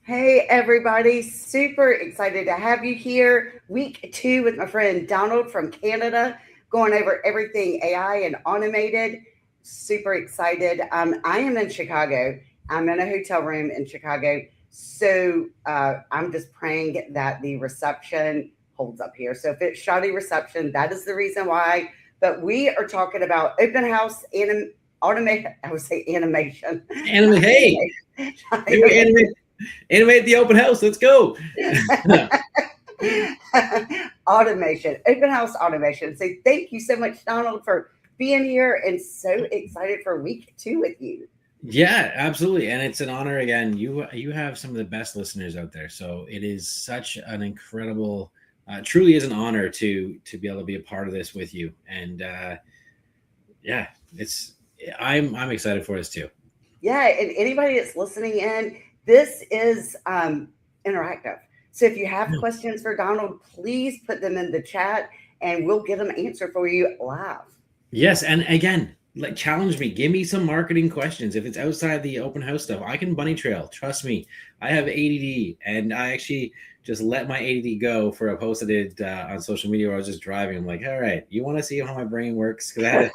Hey, everybody. Super excited to have you here. Week two with my friend Donald from Canada, going over everything AI and automated. Super excited. I am in Chicago. I'm in a hotel room in Chicago. So I'm just praying that the reception holds up here. So if it's shoddy reception, that is the reason why. But we are talking about open house automation. I would say animation. Anime, hey, maybe we animate the open house. Let's go. Automation, open house automation. So thank you so much, Donald, for being here and so excited for week two with you. Yeah, absolutely, and it's an honor again. You have some of the best listeners out there, so it is such an incredible, truly is an honor to be able to be a part of this with you. And yeah, it's I'm excited for this too. Yeah, and anybody that's listening in, this is interactive. So if you have questions for Donald, please put them in the chat and we'll get them answered for you live. Yes, and again, like challenge me. Give me some marketing questions. If it's outside the open house stuff, I can bunny trail. Trust me, I have ADD, and I actually just let my ADD go for a post I did on social media where I was just driving. I'm like, all right, you want to see how my brain works? Because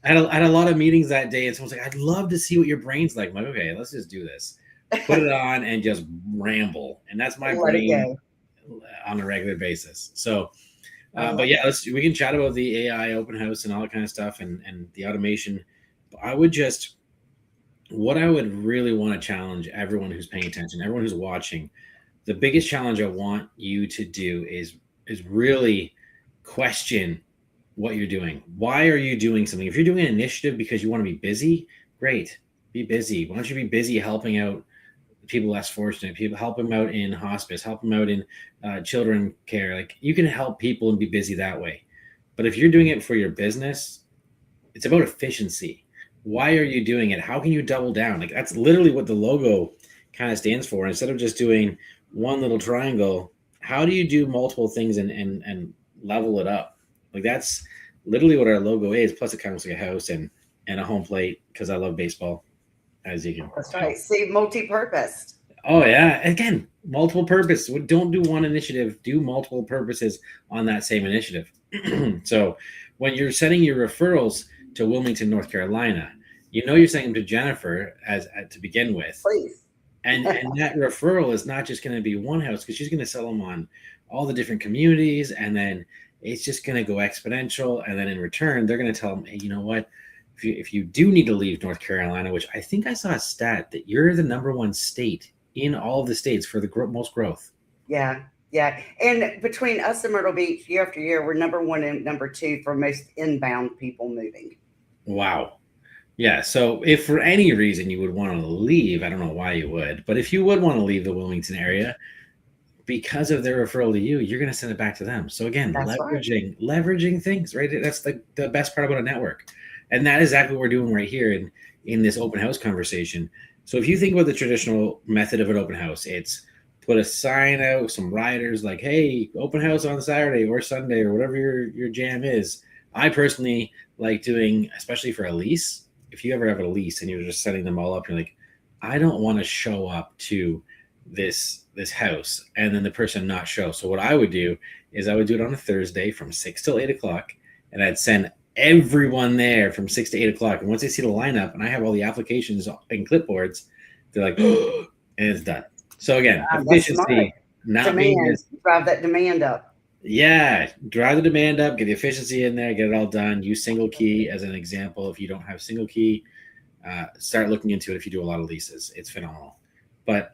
I had a lot of meetings that day, and someone's like, I'd love to see what your brain's like. I'm like, okay, let's just do this. Put it on and just ramble, and that's my Let it brain go. on a regular basis. So I but love yeah, we can chat about the AI open house and all that kind of stuff and the automation. I would just what I would really want to challenge everyone who's paying attention, everyone who's watching. The biggest challenge I want you to do is really question what you're doing. Why are you doing something? If you're doing an initiative because you want to be busy, great. Be busy. Why don't you be busy helping out people less fortunate, people help them out in hospice, help them out in children care. Like you can help people and be busy that way. But if you're doing it for your business, it's about efficiency. Why are you doing it? How can you double down? Like that's literally what the logo kind of stands for. Instead of just doing one little triangle, how do you do multiple things and level it up? Like that's literally what our logo is. Plus it kind of looks like a house and a home plate because I love baseball, as you can That's tell. right. See, multi-purpose. Oh yeah, again, multiple purpose. Don't do one initiative. Do multiple purposes on that same initiative. So when you're sending your referrals to Wilmington, North Carolina, you know you're sending them to Jennifer as to begin with, Please. and that referral is not just going to be one house because she's going to sell them on all the different communities, and then it's just going to go exponential. And then in return, they're going to tell them, hey, you know what? If you do need to leave North Carolina, which I think I saw a stat that you're the number one state in all of the states for the most growth. Yeah. Yeah. And between us and Myrtle Beach, year after year, we're number one and number two for most inbound people moving. Wow. Yeah. So if for any reason you would want to leave, I don't know why you would, but if you would want to leave the Wilmington area because of their referral to you, you're going to send it back to them. So again, That's right. leveraging things, right? That's the best part about a network. And that is exactly what we're doing right here in this open house conversation. So if you think about the traditional method of an open house, it's put a sign out, some riders like, hey, open house on Saturday or Sunday or whatever your jam is. I personally like doing, especially for a lease, if you ever have a lease and you're just setting them all up, you're like, I don't want to show up to this house and then the person not show. So what I would do is I would do it on a Thursday from 6 till 8 o'clock, and I'd send everyone there from 6 to 8 o'clock. And once they see the lineup and I have all the applications and clipboards, they're like, oh, and it's done. So again, That's smart. efficiency, not being Demand. just Drive that demand up. yeah, drive the demand up, get the efficiency in there, get it all done. Use single key as an example. If you don't have single key, start looking into it. If you do a lot of leases, it's phenomenal. But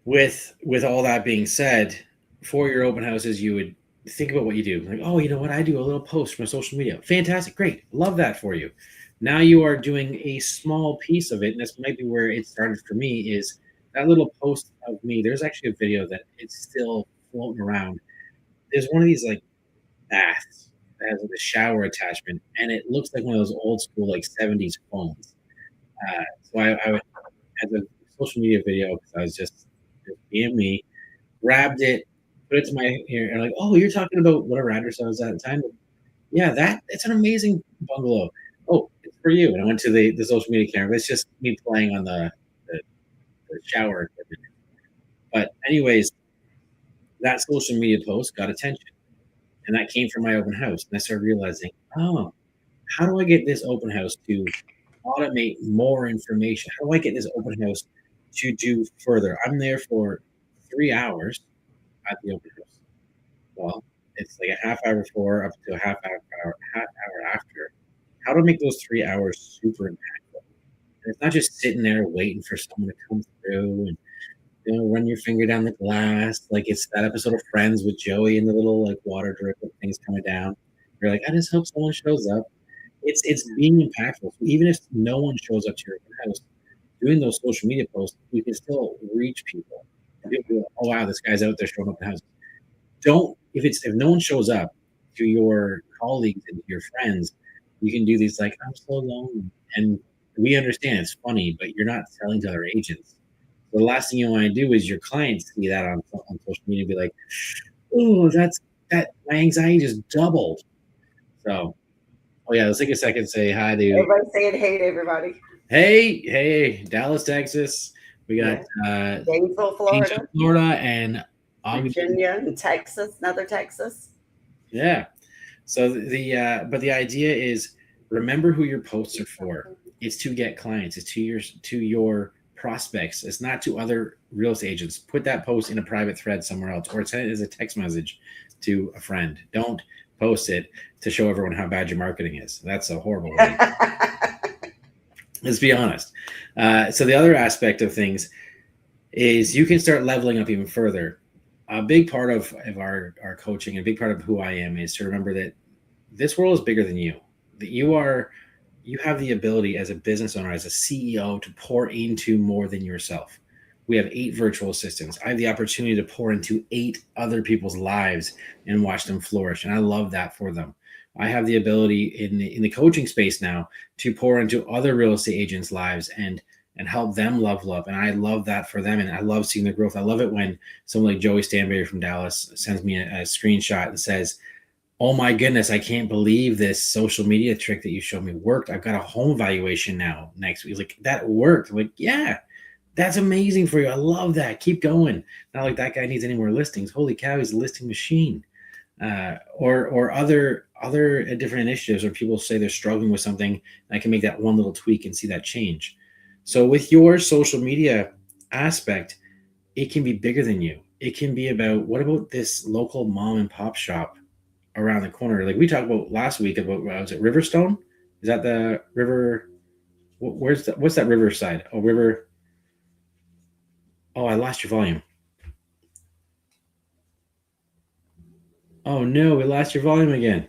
with all that being said, for your open houses, you would think about what you do. Like, oh, you know what? I do a little post from social media. Fantastic, great, love that for you. Now you are doing a small piece of it, and this might be where it started for me. Is that little post of me? There's actually a video that it's still floating around. There's one of these like baths that has like a shower attachment, and it looks like one of those old school like '70s phones. So I would as a social media video because I was just being me, grabbed it, put it to my ear, and like, oh, you're talking about whatever address I was at the time. Yeah, it's an amazing bungalow. Oh, it's for you. And I went to the social media camera. It's just me playing on the shower equipment. But anyways, that social media post got attention, and that came from my open house. And I started realizing, oh, how do I get this open house to automate more information? How do I get this open house to do further? I'm there for 3 hours at the open house. Well, it's like a half hour before up to a half hour after. How to make those 3 hours super impactful? And it's not just sitting there waiting for someone to come through and run your finger down the glass like it's that episode of Friends with Joey and the little like water drip of things coming down. You're like, I just hope someone shows up. It's being impactful. So even if no one shows up to your open house, doing those social media posts, you can still reach people. People go, oh wow, this guy's out there showing up in the house. Don't if no one shows up to your colleagues and your friends, you can do these like, I'm so lonely. And we understand it's funny, but you're not selling to other agents. So the last thing you want to do is your clients see that on social media and be like, oh, that my anxiety just doubled. So oh yeah, let's take a second to say hi to Everybody saying hey to everybody. hey, Dallas, Texas. We got Gainesville, Florida. And Virginia and Texas, another Texas. Yeah. So but the idea is remember who your posts are for. It's to get clients. It's to your prospects. It's not to other real estate agents. Put that post in a private thread somewhere else, or send it as a text message to a friend. Don't post it to show everyone how bad your marketing is. That's a horrible way. Let's be honest. So the other aspect of things is you can start leveling up even further. A big part of our coaching, a big part of who I am is to remember that this world is bigger than you. That you have the ability as a business owner, as a CEO, to pour into more than yourself. We have 8 virtual assistants. I have the opportunity to pour into 8 other people's lives and watch them flourish. And I love that for them. I have the ability in the coaching space now to pour into other real estate agents' lives and help them level up. And I love that for them. And I love seeing the growth. I love it when someone like Joey Stanberry from Dallas sends me a screenshot and says, oh my goodness, I can't believe this social media trick that you showed me worked. I've got a home valuation now next week. Like, that worked. I'm like, yeah, that's amazing for you. I love that. Keep going. Not like that guy needs any more listings. Holy cow, he's a listing machine. Or other different initiatives where people say they're struggling with something. And I can make that one little tweak and see that change. So with your social media aspect, it can be bigger than you. It can be about, what about this local mom and pop shop around the corner? Like we talked about last week about, was it Riverstone? Is that the river? What's that riverside? Oh, river. Oh, I lost your volume. Oh no, we lost your volume again.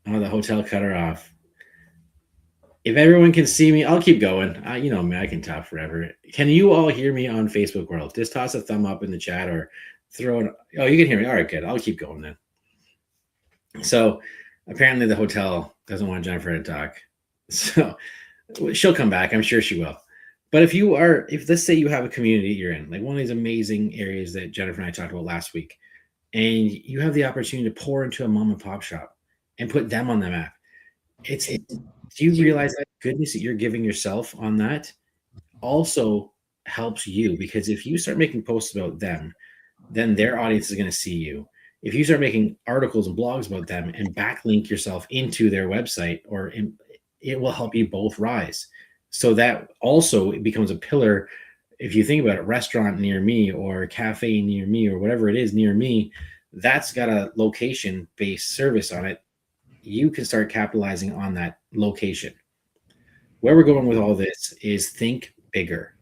Oh, the hotel cut her off. If everyone can see me, I'll keep going. You know me, I can talk forever. Can you all hear me on Facebook World? Just toss a thumb up in the chat or throw it. Oh, you can hear me. All right, good. I'll keep going then. So apparently the hotel doesn't want Jennifer to talk. So she'll come back. I'm sure she will. But if let's say you have a community you're in, like one of these amazing areas that Jennifer and I talked about last week, and you have the opportunity to pour into a mom and pop shop and put them on the map. Do you realize that goodness that you're giving yourself on that also helps you? Because if you start making posts about them, then their audience is going to see you. If you start making articles and blogs about them and backlink yourself into their website, it will help you both rise. So that also becomes a pillar. If you think about it, restaurant near me or cafe near me or whatever it is near me, that's got a location-based service on it. You can start capitalizing on that location. Where we're going with all this is think bigger.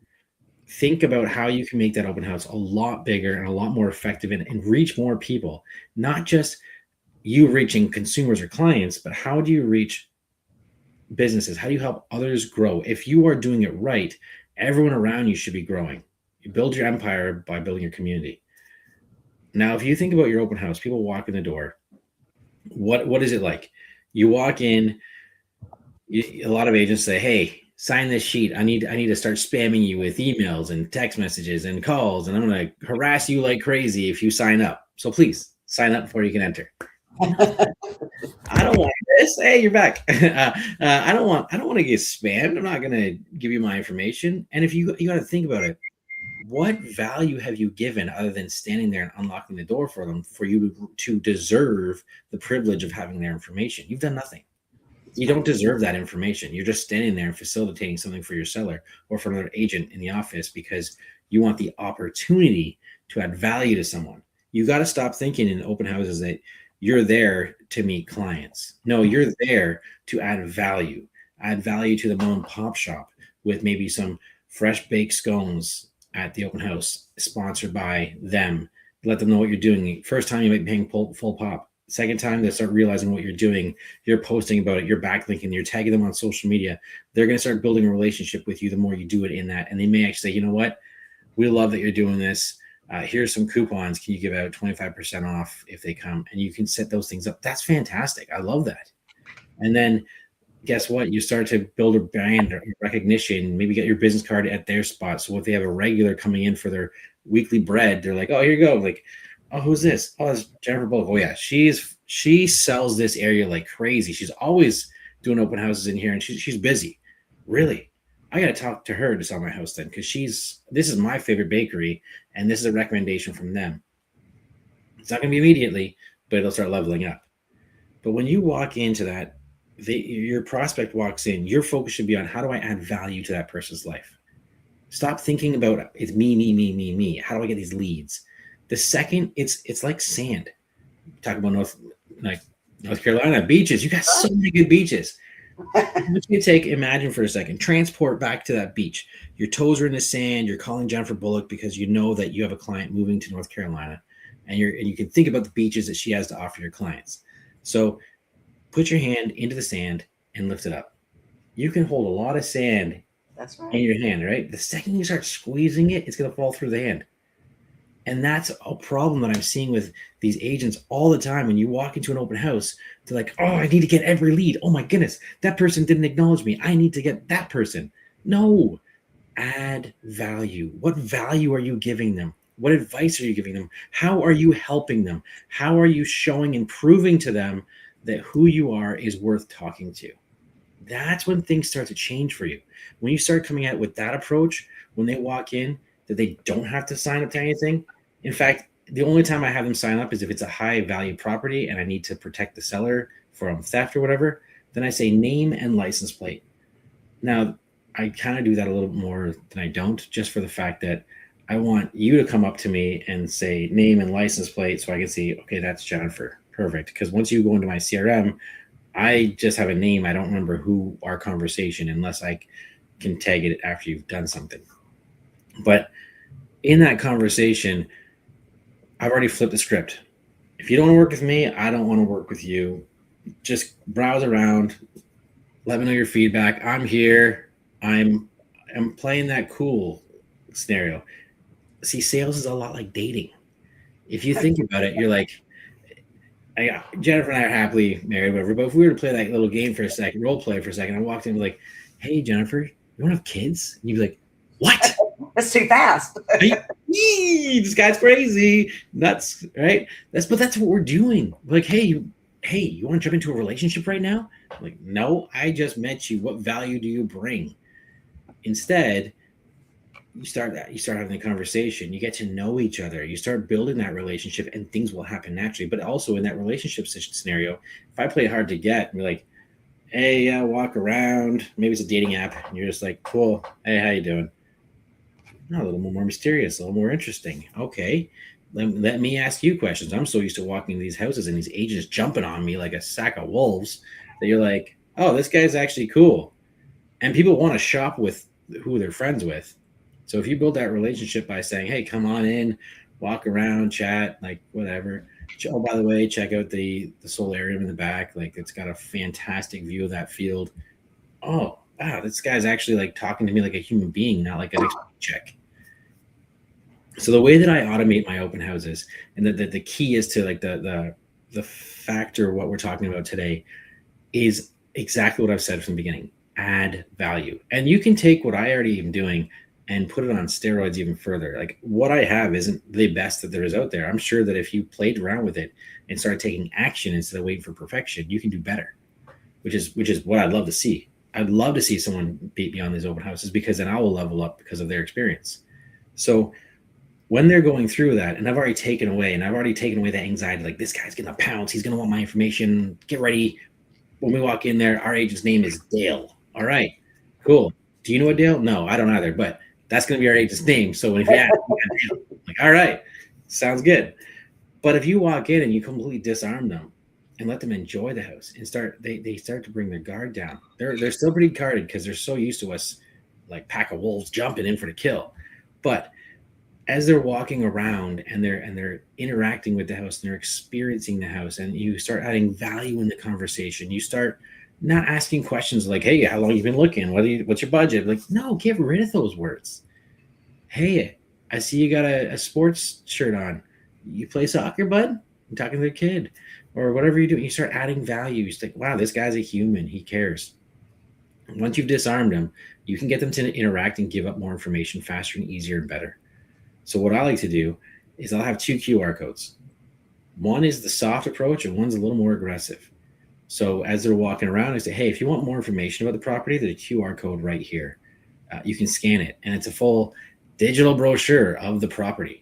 Think about how you can make that open house a lot bigger and a lot more effective and reach more people. Not just you reaching consumers or clients, but how do you reach businesses? How do you help others grow? If you are doing it right, everyone around you should be growing. You build your empire by building your community. Now, if you think about your open house, people walk in the door. What is it like? You walk in, a lot of agents say, hey, sign this sheet. I need to start spamming you with emails and text messages and calls, and I'm going to harass you like crazy if you sign up. So please sign up before you can enter. I don't want this. Hey, you're back. I don't want to get spammed. I'm not going to give you my information. And if you got to think about it, what value have you given other than standing there and unlocking the door for them for you to deserve the privilege of having their information? You've done nothing. You don't deserve that information. You're just standing there and facilitating something for your seller or for another agent in the office because you want the opportunity to add value to someone. You got to stop thinking in open houses that you're there to meet clients. No, you're there to add value to the mom and pop shop with maybe some fresh baked scones at the open house sponsored by them. Let them know what you're doing. First time you might be paying full pop. Second time they start realizing what you're doing, you're posting about it, you're backlinking, you're tagging them on social media. They're going to start building a relationship with you the more you do it in that. And they may actually say, you know what? We love that you're doing this. Here's some coupons. Can you give out 25% off if they come? And you can set those things up. That's fantastic. I love that. And then guess what? You start to build a brand recognition, maybe get your business card at their spot. So if they have a regular coming in for their weekly bread, they're like, oh, here you go. Like, oh, who's this? Oh, it's Jennifer Bullock. Oh yeah. She sells this area like crazy. She's always doing open houses in here and she's busy. Really? I got to talk to her to sell my house then. Cause this is my favorite bakery. And this is a recommendation from them. It's not going to be immediately, but it'll start leveling up. But when you walk into that, your prospect walks in, your focus should be on how do I add value to that person's life? Stop thinking about it's me. How do I get these leads? The second, it's like sand. Talk about North Carolina beaches. You got so many good beaches. What you take, imagine for a second, transport back to that beach. Your toes are in the sand. You're calling Jennifer Bullock because you know that you have a client moving to North Carolina, and you can think about the beaches that she has to offer your clients. So put your hand into the sand and lift it up. You can hold a lot of sand in your hand, right? The second you start squeezing it, it's going to fall through the hand. And that's a problem that I'm seeing with these agents all the time. When you walk into an open house, they're like, oh, I need to get every lead. Oh my goodness, that person didn't acknowledge me. I need to get that person. No, add value. What value are you giving them? What advice are you giving them? How are you helping them? How are you showing and proving to them that who you are is worth talking to? That's when things start to change for you. When you start coming at it with that approach, when they walk in, that they don't have to sign up to anything. In fact, the only time I have them sign up is if it's a high value property and I need to protect the seller from theft or whatever. Then I say name and license plate. Now, I kind of do that a little bit more than I don't, just for the fact that I want you to come up to me and say name and license plate so I can see, okay, that's Jennifer. Perfect. Because once you go into my CRM, I just have a name. I don't remember who our conversation unless I can tag it after you've done something. But in that conversation, I've already flipped the script. If you don't want to work with me, I don't want to work with you. Just browse around. Let me know your feedback. I'm here. I'm playing that cool scenario. See, sales is a lot like dating. If you think about it, you're like, Jennifer and I are happily married, whatever. But if we were to play that little game for a second, role play for a second, I walked in and be like, hey, Jennifer, you want to have kids? And you'd be like, what? That's too fast. This guy's crazy. Nuts, right? That's what we're doing. Like, hey, you want to jump into a relationship right now? I'm like, no, I just met you. What value do you bring? Instead, you start having a conversation. You get to know each other. You start building that relationship, and things will happen naturally. But also in that relationship scenario, if I play hard to get and be like, hey, walk around. Maybe it's a dating app, and you're just like, cool. Hey, how you doing? No, a little more mysterious, a little more interesting. Okay, let me ask you questions. I'm so used to walking these houses and these agents jumping on me like a sack of wolves that you're like, oh, this guy's actually cool. And people want to shop with who they're friends with. So if you build that relationship by saying, hey, come on in, walk around, chat, like whatever. Oh, by the way, check out the solarium in the back. Like it's got a fantastic view of that field. Oh, wow, this guy's actually like talking to me like a human being, not like an check. So the way that I automate my open houses, and the key is to like the factor of what we're talking about today is exactly what I've said from the beginning. Add value. And you can take what I already am doing and put it on steroids even further. Like what I have isn't the best that there is out there. I'm sure that if you played around with it and started taking action instead of waiting for perfection, you can do better, which is what I'd love to see. I'd love to see someone beat me on these open houses because then I will level up because of their experience. So when they're going through that, and I've already taken away that anxiety, like this guy's gonna pounce, he's gonna want my information, get ready. When we walk in there, our agent's name is Dale. All right, cool. Do you know a Dale? No, I don't either, but that's gonna be our agent's name. So if you ask, Dale, like, all right, sounds good. But if you walk in and you completely disarm them and let them enjoy the house and they start to bring their guard down. They're still pretty guarded because they're so used to us like pack of wolves jumping in for the kill. But as they're walking around and they're interacting with the house and they're experiencing the house and you start adding value in the conversation, you start not asking questions like, hey, how long you been looking, what's your budget, like, no, get rid of those words. Hey, I see you got a sports shirt on, you play soccer, bud? I'm talking to the kid or whatever you do. You start adding value. You think, wow, this guy's a human, he cares. Once you've disarmed them, you can get them to interact and give up more information faster and easier and better. So what I like to do is I'll have two QR codes. One is the soft approach and one's a little more aggressive. So as they're walking around, I say, hey, if you want more information about the property, there's a QR code right here. You can scan it, and it's a full digital brochure of the property.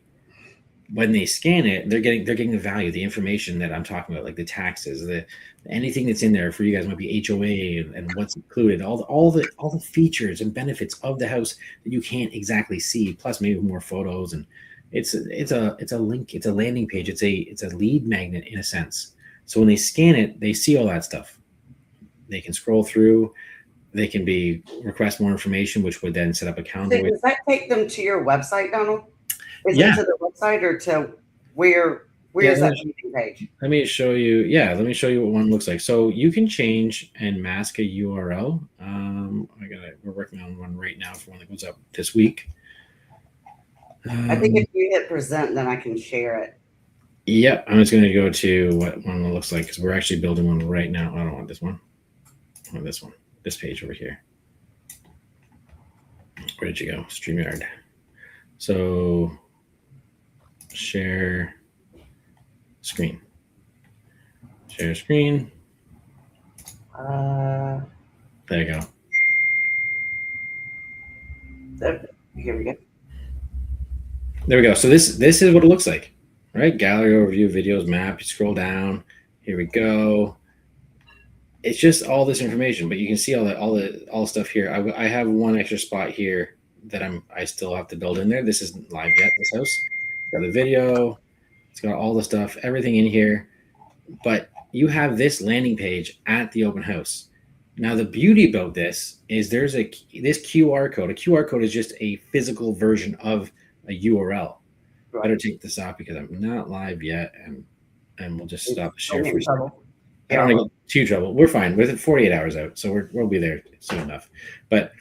When they scan it, they're getting the value, the information that I'm talking about, like the taxes, the anything that's in there for you guys might be HOA and what's included, all the features and benefits of the house that you can't exactly see, plus maybe more photos. And it's a link, it's a landing page, it's a lead magnet in a sense. So when they scan it, they see all that stuff. They can scroll through, they can be request more information, which would then set up a calendar. So does that take them to your website, Donald? Is Yeah. it to the website or to where is that landing page? Let me show you. Yeah, let me show you what one looks like. So you can change and mask a URL. We're working on one right now for one that goes up this week. I think if you hit present, then I can share it. Yep, I'm just going to go to what one looks like because we're actually building one right now. I don't want this one. I want this one. This page over here. Where did you go? StreamYard. So share screen. Share screen. There you go. Here we go. There we go. So this is what it looks like, right? Gallery overview, videos, map. You scroll down. Here we go. It's just all this information, but you can see all the stuff here. I have one extra spot here that I still have to build in there. This isn't live yet. This house. It's got the video. It's got all the stuff, everything in here. But you have this landing page at the open house. Now the beauty about this is there's this QR code. A QR code is just a physical version of a URL. Right. Better take this off because I'm not live yet, and we'll just stop the share for a second. I don't want to get too trouble. We're fine with it. 48 hours out, so we'll be there soon enough. But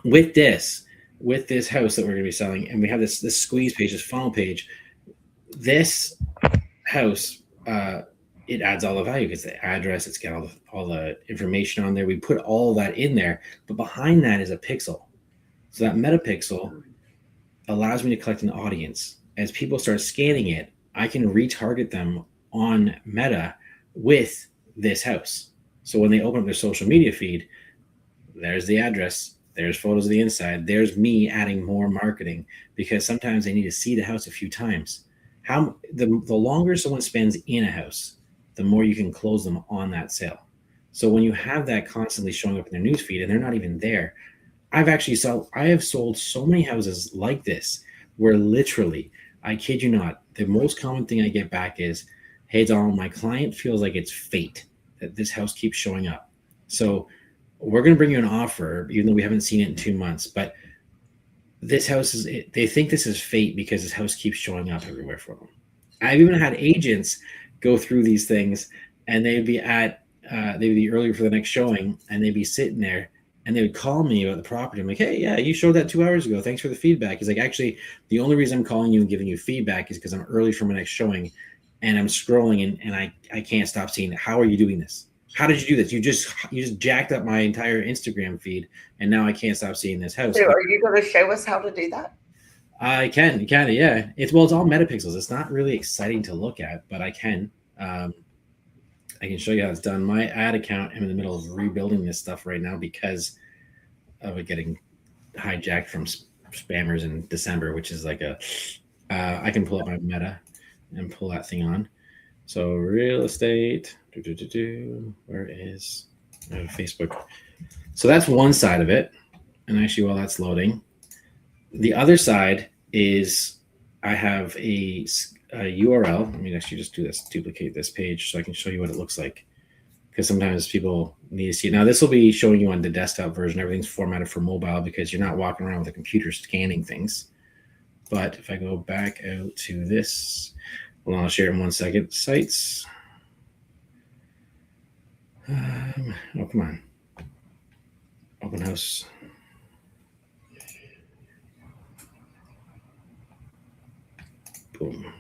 with this house that we're going to be selling, and we have this squeeze page, this funnel page. This house, it adds all the value because the address, it's got all the information on there. We put all that in there, but behind that is a pixel. So that metapixel allows me to collect an audience. As people start scanning it, I can retarget them on Meta with this house. So when they open up their social media feed, there's the address, there's photos of the inside, there's me adding more marketing because sometimes they need to see the house a few times. The longer someone spends in a house, the more you can close them on that sale. So when you have that constantly showing up in their newsfeed and they're not even there, I have sold so many houses like this where literally, I kid you not, the most common thing I get back is, hey, Donald, my client feels like it's fate that this house keeps showing up. So we're going to bring you an offer, even though we haven't seen it in 2 months, but this house they think this is fate because this house keeps showing up everywhere for them. I've even had agents go through these things and they'd be earlier for the next showing and they'd be sitting there and they would call me about the property. I'm like, hey, yeah, you showed that 2 hours ago. Thanks for the feedback. He's like, actually, the only reason I'm calling you and giving you feedback is because I'm early for my next showing and I'm scrolling and I can't stop seeing it. How are you doing this? How did you do this? You just jacked up my entire Instagram feed and now I can't stop seeing this house. So are you going to show us how to do that? I can, kind of, yeah. It's all metapixels. It's not really exciting to look at, but I can. I can show you how it's done. My ad account, I'm in the middle of rebuilding this stuff right now because of it getting hijacked from spammers in December, which is like I can pull up my Meta and pull that thing on. So real estate, where is Facebook? So that's one side of it. And actually, while that's loading, the other side is I have a URL. Let me actually just do this, duplicate this page so I can show you what it looks like. Because sometimes people need to see it. Now, this will be showing you on the desktop version. Everything's formatted for mobile because you're not walking around with a computer scanning things. But if I go back out to this, well, I'll share it in 1 second. Sites. Oh, come on. Open house. Boom.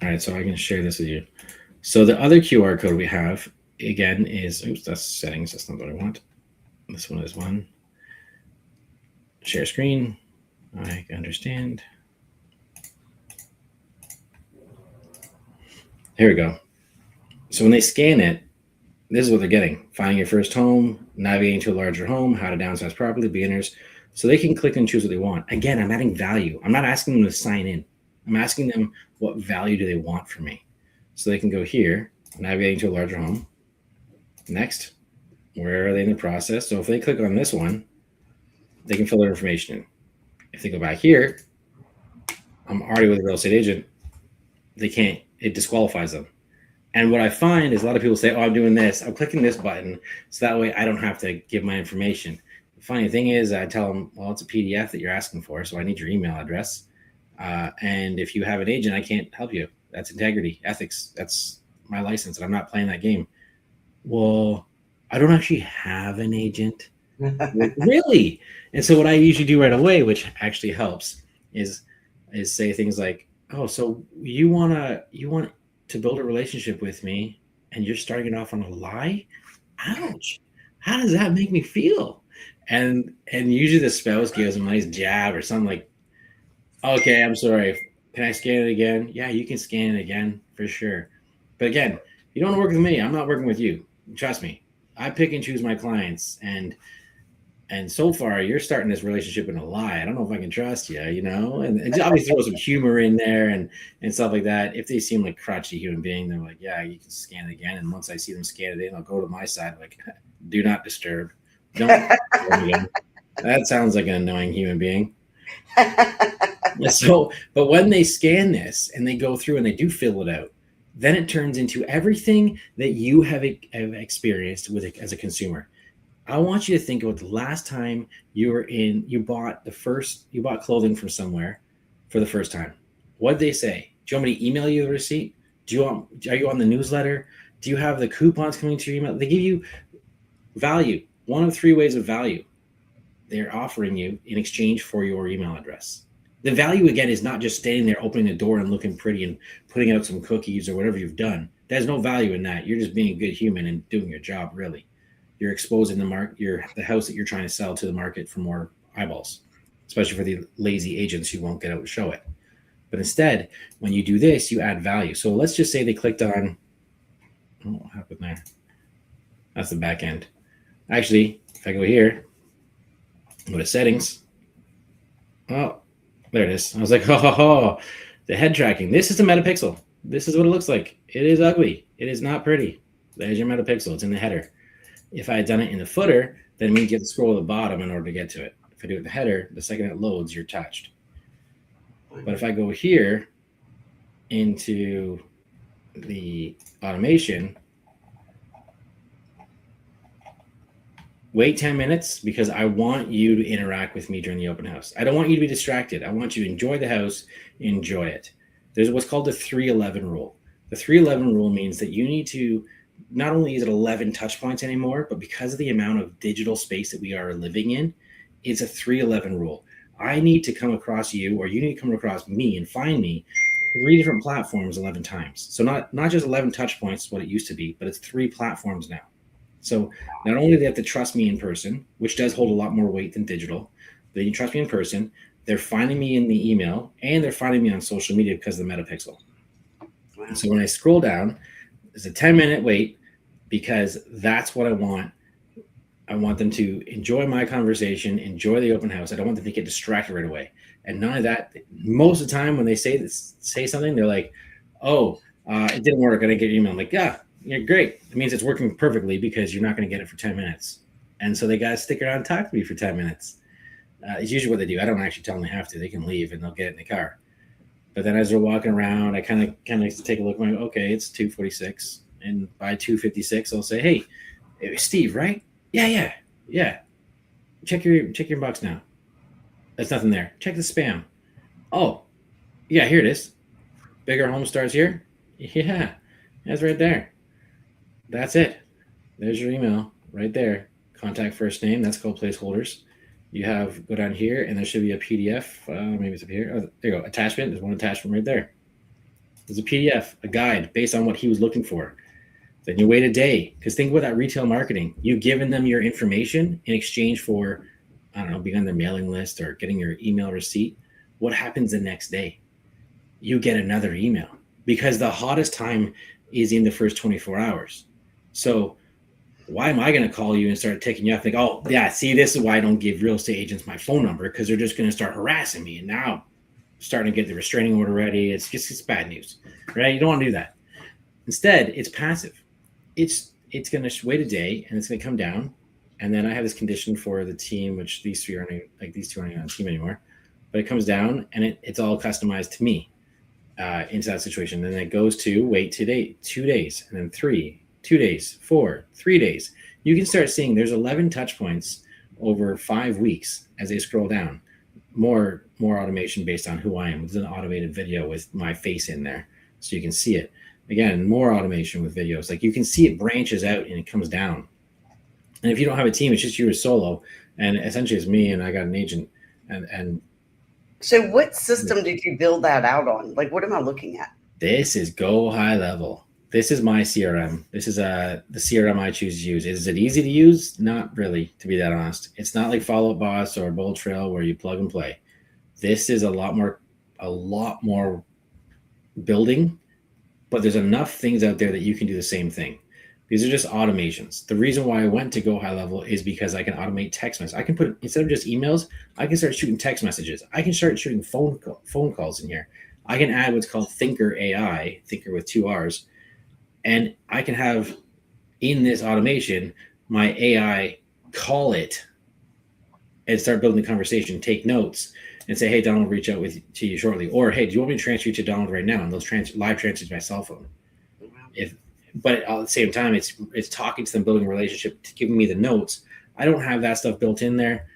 All right, so I can share this with you. So the other QR code we have, again, is, oops, that's settings. That's not what I want. This one is one. Share screen. I understand. Here we go. So when they scan it, this is what they're getting. Finding your first home, navigating to a larger home, how to downsize properly, beginners. So they can click and choose what they want. Again, I'm adding value. I'm not asking them to sign in. I'm asking them what value do they want from me. So they can go here, navigating to a larger home. Next, where are they in the process? So if they click on this one, they can fill their information in. If they go back here, I'm already with a real estate agent. They can't, it disqualifies them. And what I find is a lot of people say, oh, I'm doing this. I'm clicking this button. So that way I don't have to give my information. The funny thing is I tell them, well, it's a PDF that you're asking for. So I need your email address. And if you have an agent, I can't help you. That's integrity, ethics. That's my license. And I'm not playing that game. Well, I don't actually have an agent. Really? And so what I usually do right away, which actually helps, is say things like, oh, so you want to build a relationship with me and you're starting it off on a lie? Ouch. How does that make me feel? And usually the spouse gives them a nice jab or something like, okay, I'm sorry. Can I scan it again? Yeah, you can scan it again for sure. But again, you don't want to work with me. I'm not working with you. Trust me. I pick and choose my clients, and so far you're starting this relationship in a lie. I don't know if I can trust you, and obviously throw some humor in there and stuff like that. If they seem like crotchety human being, they're like, yeah, you can scan it again. And once I see them scan it in, I'll go to my side like, do not disturb. Don't disturb again. That sounds like an annoying human being. So, but when they scan this and they go through and they do fill it out, then it turns into everything that you have experienced with it as a consumer. I want you to think about the last time you bought clothing from somewhere for the first time. What did they say? Do you want me to email you the receipt? Are you on the newsletter? Do you have the coupons coming to your email? They give you value. One of 3 ways of value they're offering you in exchange for your email address. The value, again, is not just standing there opening the door and looking pretty and putting out some cookies or whatever you've done. There's no value in that. You're just being a good human and doing your job, really. You're exposing the house that you're trying to sell to the market for more eyeballs, especially for the lazy agents who won't get out and show it. But instead, when you do this, you add value. So let's just say they clicked on, what happened there? That's the back end. Actually, if I go here, go to settings. Oh, there it is. I was like, the head tracking. This is a metapixel. This is what it looks like. It is ugly. It is not pretty. There's your metapixel. It's in the header. If I had done it in the footer, then we get to scroll to the bottom in order to get to it. If I do it in the header, the second it loads, you're touched. But if I go here into the automation, wait 10 minutes because I want you to interact with me during the open house. I don't want you to be distracted. I want you to enjoy the house, enjoy it. There's what's called the 311 rule. The 311 rule means that you need to, not only is it 11 touch points anymore, but because of the amount of digital space that we are living in, it's a 311 rule. I need to come across you, or you need to come across me and find me 3 different platforms 11 times. So not just 11 touch points, what it used to be, but it's 3 platforms now. So not only do they have to trust me in person, which does hold a lot more weight than digital, they can trust me in person. They're finding me in the email, and they're finding me on social media because of the metapixel. Wow. And so when I scroll down, there's a 10-minute wait because that's what I want I want them to enjoy my conversation, enjoy the open house. I don't want them to get distracted right away. And none of that. Most of the time, when they say something, they're like, "Oh, it didn't work. I didn't get your email." I'm like, "Yeah, you're great. It means it's working perfectly because you're not going to get it for 10 minutes." And so they got to stick around and talk to me for 10 minutes. It's usually what they do. I don't actually tell them they have to. They can leave and they'll get it in the car. But then as they're walking around, I kind of take a look. I'm like, okay, it's 2:46, and by 2:56, I'll say, "Hey, it was Steve, right? Yeah. Check your box now. There's nothing there. Check the spam. Oh, yeah, here it is. Bigger home stars here. Yeah, that's right there. That's it. There's your email right there. Contact first name. That's called placeholders. You have go down here, and there should be a PDF. Maybe it's up here. Oh, there you go. Attachment. There's one attachment right there. There's a PDF, a guide based on what he was looking for. Then you wait a day, because think about that retail marketing. You've given them your information in exchange for, I don't know, being on their mailing list or getting your email receipt. What happens the next day? You get another email, because the hottest time is in the first 24 hours. So why am I going to call you and start taking you up? Like, oh, yeah, see, this is why I don't give real estate agents my phone number, because they're just going to start harassing me. And now I'm starting to get the restraining order ready. It's bad news, right? You don't want to do that. Instead, it's passive. It's going to wait a day, and it's going to come down. And then I have this condition for the team, which these two aren't on the team anymore. But it comes down, and it's all customized to me into that situation. And then it goes to wait 2 days, and then 3, 2 days, 4, 3 days. You can start seeing there's 11 touch points over 5 weeks as they scroll down. More automation based on who I am. It's an automated video with my face in there, so you can see it. Again, more automation with videos. Like, you can see it branches out and it comes down. And if you don't have a team, it's just you as solo. And essentially it's me, and I got an agent. And so what system did you build that out on? Like, what am I looking at? This is Go High Level. This is my CRM. This is the CRM I choose to use. Is it easy to use? Not really, to be that honest. It's not like Follow Up Boss or Bold Trail where you plug and play. This is a lot more building, but there's enough things out there that you can do the same thing. These are just automations. The reason why I went to Go High Level is because I can automate text messages. I can put, instead of just emails, I can start shooting text messages. I can start shooting phone calls in here. I can add what's called Thinker AI, Thinker with 2 R's, and I can have in this automation my AI call it and start building the conversation, take notes, and say, "Hey, Donald, reach out to you shortly," or, "Hey, do you want me to transfer you to Donald right now?" And those live transfers to my cell phone. But at the same time, it's talking to them, building a relationship, giving me the notes. I don't have that stuff built in there.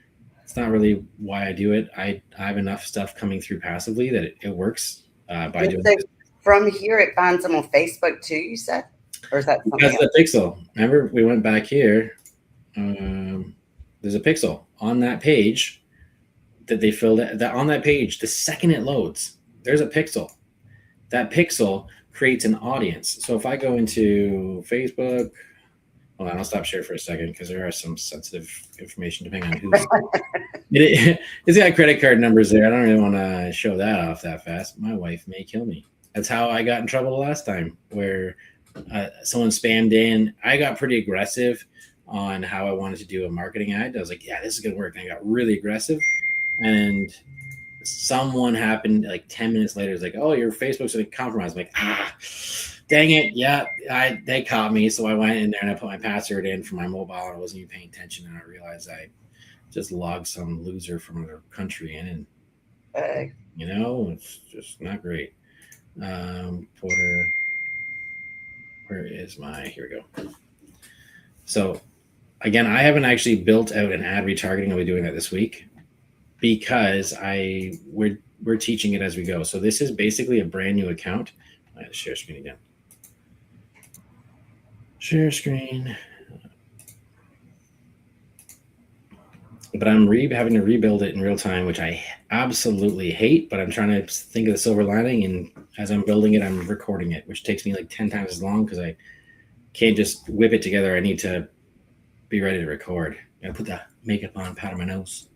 It's not really why I do it. I have enough stuff coming through passively that it works by doing this. From here, it finds them on Facebook too, you said? Or is that something because else? The pixel. Remember, we went back here. There's a pixel on that page that they filled it. That on that page, the second it loads, there's a pixel. That pixel creates an audience. So if I go into Facebook, hold on, I'll stop share for a second because there are some sensitive information depending on who's. It's got credit card numbers there. I don't really want to show that off that fast. My wife may kill me. That's how I got in trouble the last time, where someone spammed in. I got pretty aggressive on how I wanted to do a marketing ad. I was like, yeah, this is going to work. And I got really aggressive. And someone happened like 10 minutes later. It's like, "Oh, your Facebook's been compromised." I'm like, dang it. Yeah, they caught me. So I went in there and I put my password in for my mobile, and I wasn't even paying attention. And I realized I just logged some loser from another country in. And, it's just not great. Porter, where is here we go. So again, I haven't actually built out an ad retargeting. I'll be doing that this week because we're teaching it as we go. So this is basically a brand new account. I have to share screen again. Share screen. But I'm having to rebuild it in real time, which I absolutely hate, but I'm trying to think of the silver lining. And as I'm building it, I'm recording it, which takes me like 10 times as long because I can't just whip it together. I need to be ready to record. I put the makeup on, powder my nose.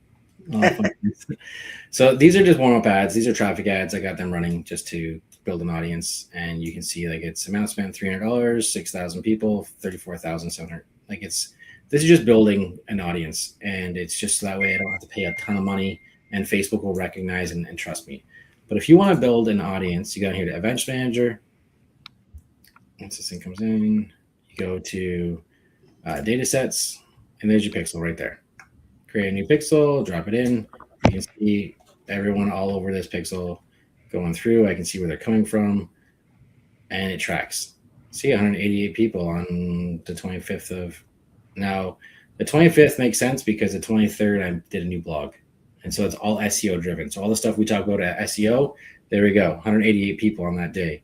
So these are just warm-up ads. These are traffic ads. I got them running just to build an audience. And you can see like it's amount spent $300, 6,000 people, 34,700. Like This is just building an audience, and it's just so that way I don't have to pay a ton of money, and Facebook will recognize and trust me. But if you want to build an audience, you go here to Events Manager. Once this thing comes in, you go to data sets, and there's your pixel right there. Create a new pixel, drop it in. You can see everyone all over this pixel going through. I can see where they're coming from, and it tracks. See 188 people on the 25th of now. The 25th makes sense because the 23rd I did a new blog, and so it's all SEO driven. So all the stuff we talk about at SEO, there we go, 188 people on that day.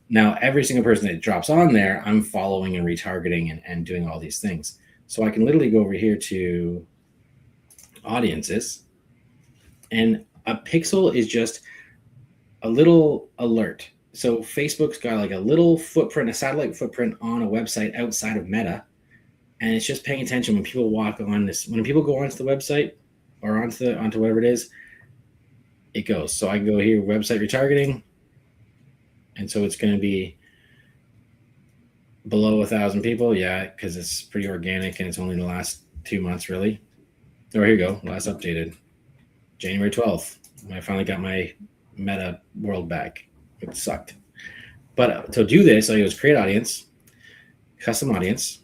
Now every single person that drops on there, I'm following and retargeting and doing all these things. So I can literally go over here to audiences, and a pixel is just a little alert. So Facebook's got like a little footprint, a satellite footprint on a website outside of Meta, and it's just paying attention when people walk on this. When people go onto the website or onto whatever it is, it goes. So I can go here, website retargeting, and so it's going to be below 1,000 people. Yeah, because it's pretty organic and it's only the last 2 months really. Oh, here you go. Last updated January 12th. I finally got my Meta world back. It sucked. But to do this, all you do is create audience, custom audience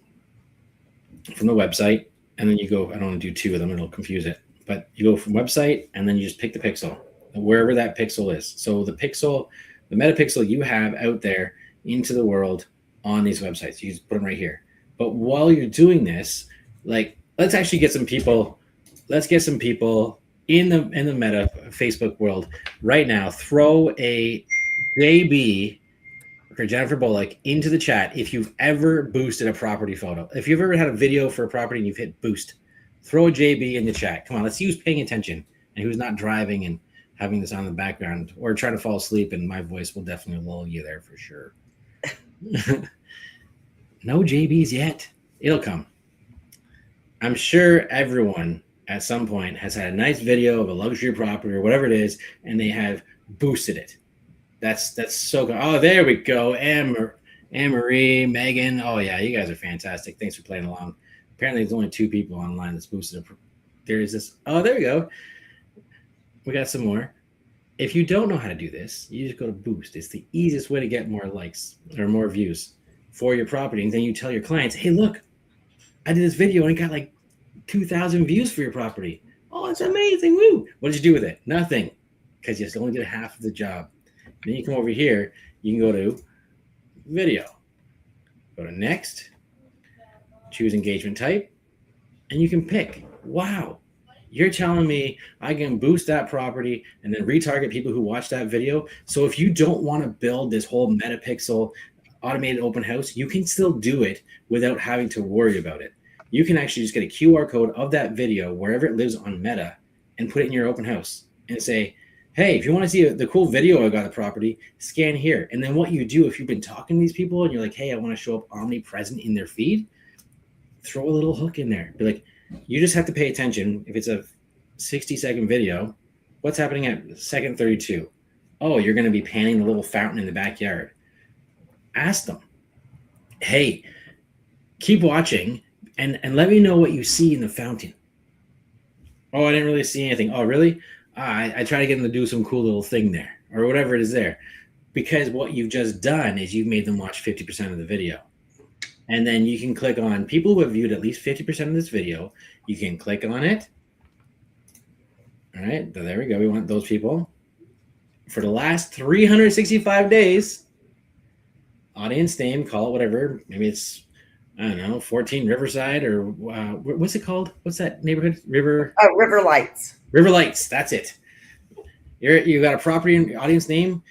from the website, and then you go, I don't want to do two of them, it'll confuse it. But you go from website, and then you just pick the pixel, wherever that pixel is. So the pixel, the meta pixel you have out there into the world on these websites, you just put them right here. But while you're doing this, like, let's actually get some people, in the Meta Facebook world right now. Throw a JB for Jennifer Bullock into the chat if you've ever boosted a property photo. If you've ever had a video for a property and you've hit boost, throw a JB in the chat. Come on, let's see who's paying attention and who's not driving and having this on in the background or trying to fall asleep, and my voice will definitely lull you there for sure. No JBs yet. It'll come. I'm sure everyone at some point has had a nice video of a luxury property or whatever it is, and they have boosted it. That's so good. Oh, there we go. Anne-Marie, Megan. Oh, yeah, you guys are fantastic. Thanks for playing along. Apparently, there's only 2 people online that's boosted it. There's this. Oh, there we go. We got some more. If you don't know how to do this, you just go to boost. It's the easiest way to get more likes or more views for your property. And then you tell your clients, hey, look, I did this video and it got like 2,000 views for your property. Oh, it's amazing. Woo. What did you do with it? Nothing, because you only did half of the job. Then you come over here, you can go to video, go to next, choose engagement type, and you can pick. Wow, you're telling me I can boost that property and then retarget people who watch that video. So if you don't want to build this whole metapixel automated open house, you can still do it without having to worry about it. You can actually just get a QR code of that video wherever it lives on Meta and put it in your open house and say, hey, if you want to see the cool video I got of the property, scan here. And then what you do, if you've been talking to these people and you're like, hey, I want to show up omnipresent in their feed, throw a little hook in there. Be like, you just have to pay attention. If it's a 60-second video, what's happening at second 32? Oh, you're going to be panning the little fountain in the backyard. Ask them, hey, keep watching and let me know what you see in the fountain. Oh, I didn't really see anything. Oh, really? I try to get them to do some cool little thing there or whatever it is there, because what you've just done is you've made them watch 50% of the video. And then you can click on people who have viewed at least 50% of this video. You can click on it. All right, so there we go. We want those people. For the last 365 days, audience name, call it whatever. Maybe it's, I don't know, 14 Riverside or what's it called? What's that neighborhood? River Lights. River Lights, that's it. You got a property in audience name,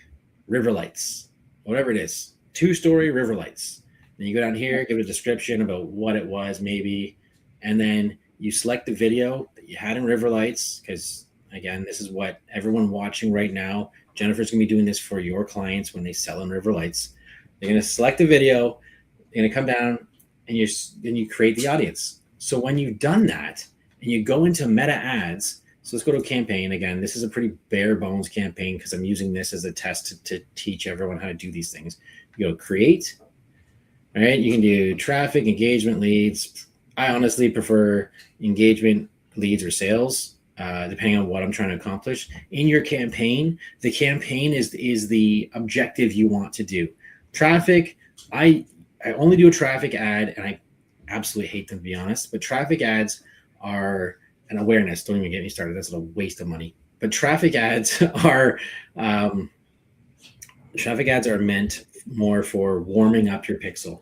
River Lights, whatever it is, 2-story River Lights. Then you go down here, give it a description about what it was, maybe, and then you select the video that you had in River Lights, because again, this is what everyone watching right now. Jennifer's gonna be doing this for your clients when they sell in River Lights. They're gonna select the video, they're gonna come down, and then you create the audience. So when you've done that, and you go into meta ads. So let's go to a campaign. Again, this is a pretty bare bones campaign because I'm using this as a test to teach everyone how to do these things. You go create. All right, you can do traffic, engagement, leads, I honestly prefer engagement, leads, or sales, depending on what I'm trying to accomplish in your campaign. The campaign is the objective you want to do. Traffic, I I only do a traffic ad, and I absolutely hate them, to be honest. But traffic ads are an awareness. Don't even get me started. That's a waste of money. But are um, traffic ads are meant more for warming up your pixel,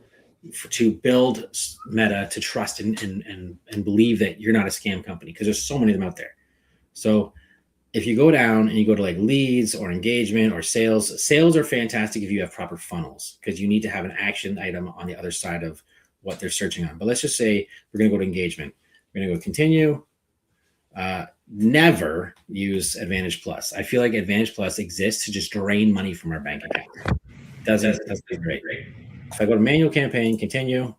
to build meta to trust and believe that you're not a scam company, because there's so many of them out there. So if you go down and you go to like leads or engagement or sales are fantastic if you have proper funnels, because you need to have an action item on the other side of what they're searching on. But let's just say we're going to go to engagement. We're going to go continue. Never use Advantage Plus. I feel like Advantage Plus exists to just drain money from our bank account. Doesn't great. If I go to manual campaign, continue,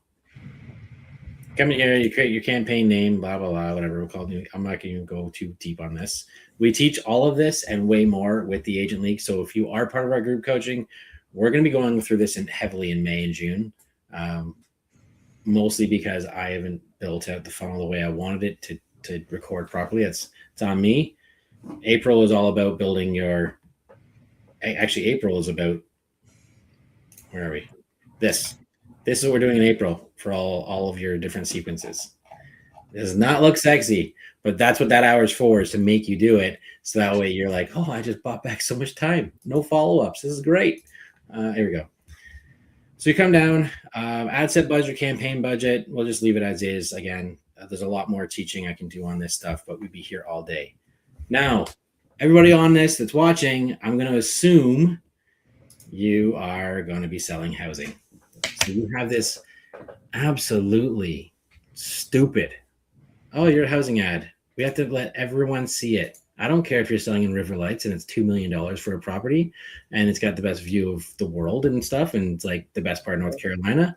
come in here, you create your campaign name, blah, blah, blah, whatever we're called. I'm not going to go too deep on this. We teach all of this and way more with the Agent League. So if you are part of our group coaching, we're going to be going through this heavily in May and June, mostly because I haven't built out the funnel the way I wanted it to record properly. It's on me. April is all about building your. Actually, April is about. Where are we? This is what we're doing in April for all of your different sequences. It does not look sexy, but that's what that hour is for, is to make you do it. So that way you're like, oh, I just bought back so much time. No follow-ups. This is great. Here we go. So you come down, ad set budget, campaign budget. We'll just leave it as is. Again, there's a lot more teaching I can do on this stuff, but we'd be here all day. Now, everybody on this that's watching, I'm going to assume you are going to be selling housing. So you have this absolutely stupid, oh, you're a housing ad. We have to let everyone see it. I don't care if you're selling in River Lights and it's $2 million for a property and it's got the best view of the world and stuff, and it's like the best part of North Carolina.